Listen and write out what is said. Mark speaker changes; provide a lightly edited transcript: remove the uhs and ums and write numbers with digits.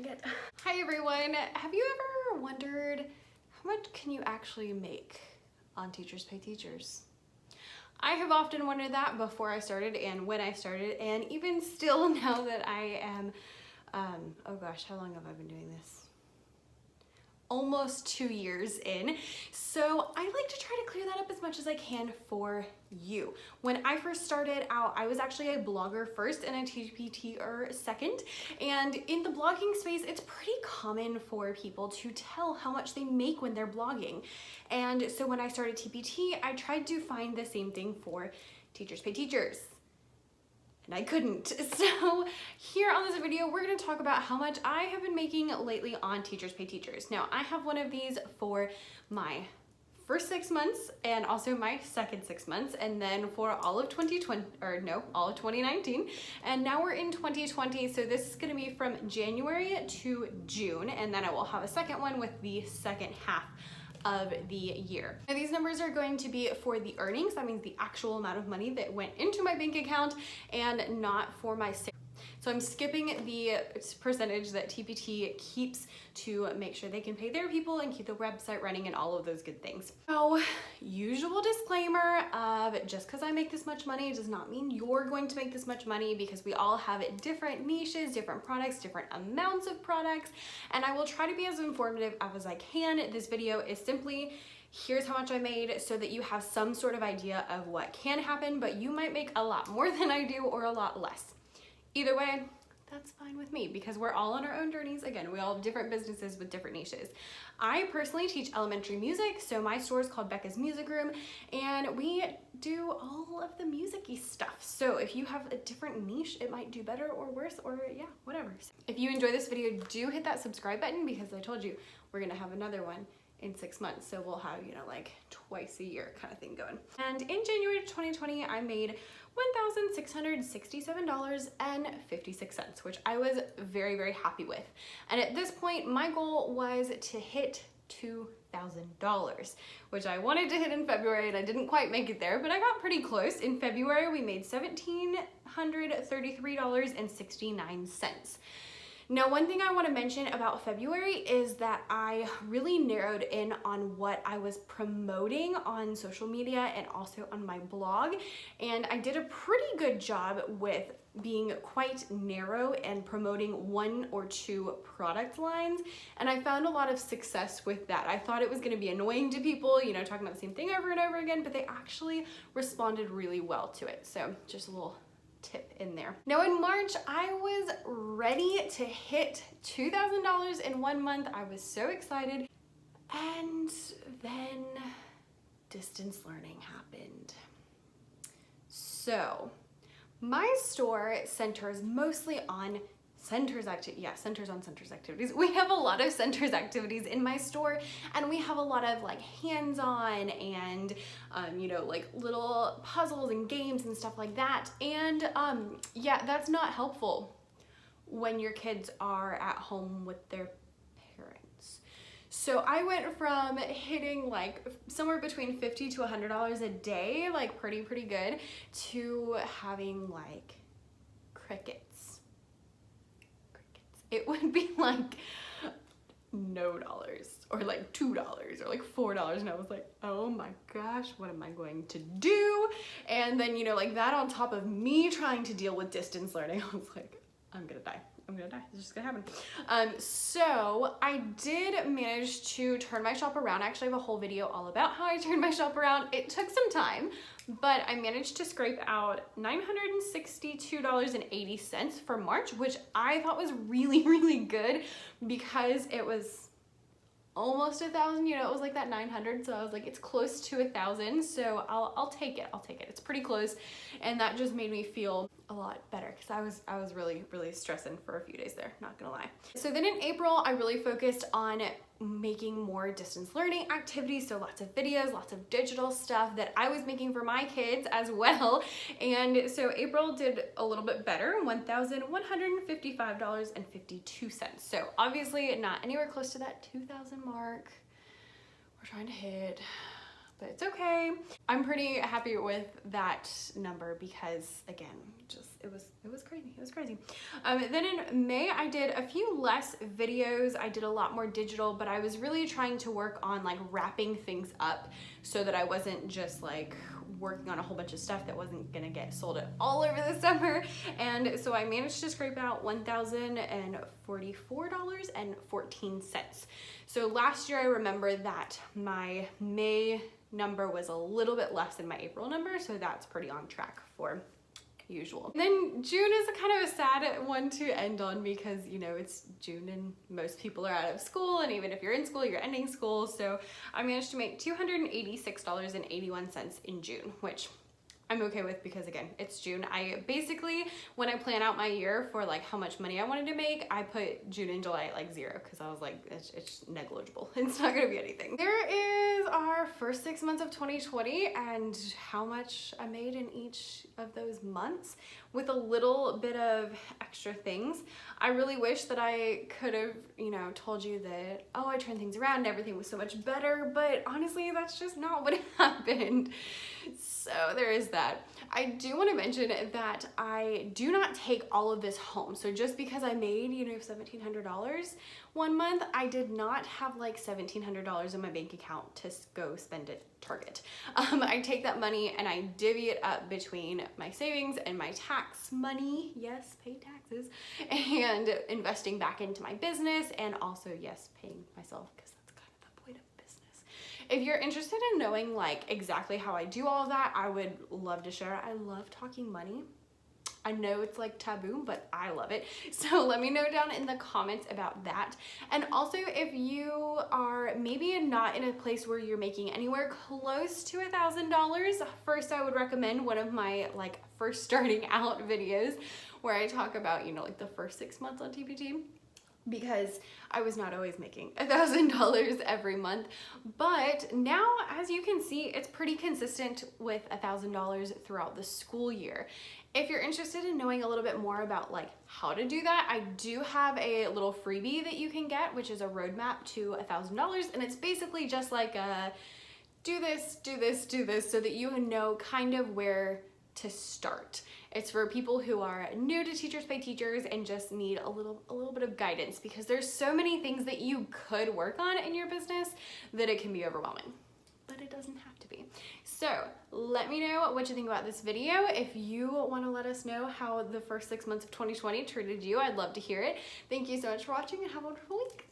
Speaker 1: dang it. Hi everyone. Have you ever wondered how much can you actually make on Teachers Pay Teachers? I have often wondered that before I started and when I started, and even still now that I am, oh gosh, how long have I been doing this? Almost 2 years in. So I like to try to clear that up as much as I can for you. When I first started out, I was actually a blogger first and a TPTer second. And in the blogging space, it's pretty common for people to tell how much they make when they're blogging. And so when I started TPT, I tried to find the same thing for Teachers Pay Teachers. And I couldn't. So here on this video, we're going to talk about how much I have been making lately on Teachers Pay Teachers. Now, I have one of these for my first 6 months and also my second 6 months, and then for all of 2020, or no, all of 2019. And now we're in 2020, so this is going to be from January to June, and then I will have a second one with the second half of the year. Now these numbers are going to be for the earnings, that means the actual amount of money that went into my bank account, and not for my sales. So I'm skipping the percentage that TPT keeps to make sure they can pay their people and keep the website running and all of those good things. So, usual disclaimer of just because I make this much money does not mean you're going to make this much money, because we all have different niches, different products, different amounts of products, and I will try to be as informative as I can. This video is simply here's how much I made so that you have some sort of idea of what can happen, but you might make a lot more than I do or a lot less. Either way, that's fine with me, because we're all on our own journeys. Again, we all have different businesses with different niches. I personally teach elementary music, so my store is called Becca's Music Room, and we do all of the music-y stuff. So if you have a different niche, it might do better or worse, or yeah, whatever. If you enjoy this video, do hit that subscribe button, because I told you we're gonna have another one in 6 months. So we'll have, you know, like twice a year kind of thing going. And in January 2020, I made $1,667.56, which I was very, very happy with. And at this point, my goal was to hit $2,000, which I wanted to hit in February, and I didn't quite make it there, but I got pretty close. In February, we made $1,733.69. Now, one thing I want to mention about February is that I really narrowed in on what I was promoting on social media and also on my blog, and I did a pretty good job with being quite narrow and promoting 1 or 2 product lines, and I found a lot of success with that. I thought it was going to be annoying to people, you know, talking about the same thing over and over again, but they actually responded really well to it. So just a little tip in there. Now in March, I was ready to hit $2,000 in 1 month. I was so excited. And then distance learning happened. So my store centers mostly on centers activities. We have a lot of centers activities in my store, and we have a lot of like hands-on and you know, like little puzzles and games and stuff like that. And yeah, that's not helpful when your kids are at home with their parents. So I went from hitting like somewhere between $50 to $100 a day, like pretty good, to having like crickets. It would be like no dollars, or like $2 or like $4, and I was like, oh my gosh, what am I going to do? And then, you know, like that on top of me trying to deal with distance learning, I was like, I'm gonna die. It's just gonna happen. So I did manage to turn my shop around. I actually have a whole video all about how I turned my shop around. It took some time, but I managed to scrape out $962.80 for March, which I thought was really, really good, because it was almost 1,000, you know, it was like that 900, so I was like, it's close to 1,000, so I'll take it. It's pretty close, and that just made me feel a lot better, because I was really stressing for a few days there, not gonna lie. So then in April, I really focused on making more distance learning activities, so lots of videos, lots of digital stuff that I was making for my kids as well. And so April did a little bit better, $1,155.52. So obviously not anywhere close to that 2,000 mark we're trying to hit, but it's okay. I'm pretty happy with that number because again, just it was crazy. Then in May I did a few less videos. I did a lot more digital, but I was really trying to work on like wrapping things up so that I wasn't just like working on a whole bunch of stuff that wasn't gonna get sold all over the summer. And so I managed to scrape out $1,044.14. So last year I remember that my May number was a little bit less than my April number, so that's pretty on track for usual. And then June is a kind of a sad one to end on because, you know, it's June and most people are out of school, and even if you're in school, you're ending school. So I managed to make $286.81 in June, which I'm okay with because again, it's June. I basically, when I plan out my year for like how much money I wanted to make, I put June and July at like 0 because I was like, it's negligible. It's not gonna be anything. There is our first 6 months of 2020 and how much I made in each of those months with a little bit of extra things. I really wish that I could have, you know, told you that, oh, I turned things around and everything was so much better, but honestly, that's just not what happened. So there is that. I do want to mention that I do not take all of this home. So just because I made, you know, $1,700 one month, I did not have like $1,700 in my bank account to go spend at Target. I take that money and I divvy it up between my savings and my tax money, yes, pay taxes, and investing back into my business, and also, yes, paying myself because that's kind of the point of business. If you're interested in knowing like exactly how I do all of that, I would love to share. I love talking money. I know it's like taboo, but I love it. So let me know down in the comments about that. And also if you are maybe not in a place where you're making anywhere close to $1,000, first I would recommend one of my like first starting out videos where I talk about, you know, like the first 6 months on TPT, because I was not always making $1,000 every month. But now, as you can see, it's pretty consistent with $1,000 throughout the school year. If you're interested in knowing a little bit more about like how to do that, I do have a little freebie that you can get, which is a roadmap to $1,000. And it's basically just like a do this, do this, do this, so that you know kind of where to start. It's for people who are new to Teachers Pay Teachers and just need a little bit of guidance, because there's so many things that you could work on in your business that it can be overwhelming, but it doesn't have to be. So let me know what you think about this video. If you want to let us know how the first 6 months of 2020 treated you, I'd love to hear it. Thank you so much for watching and have a wonderful week.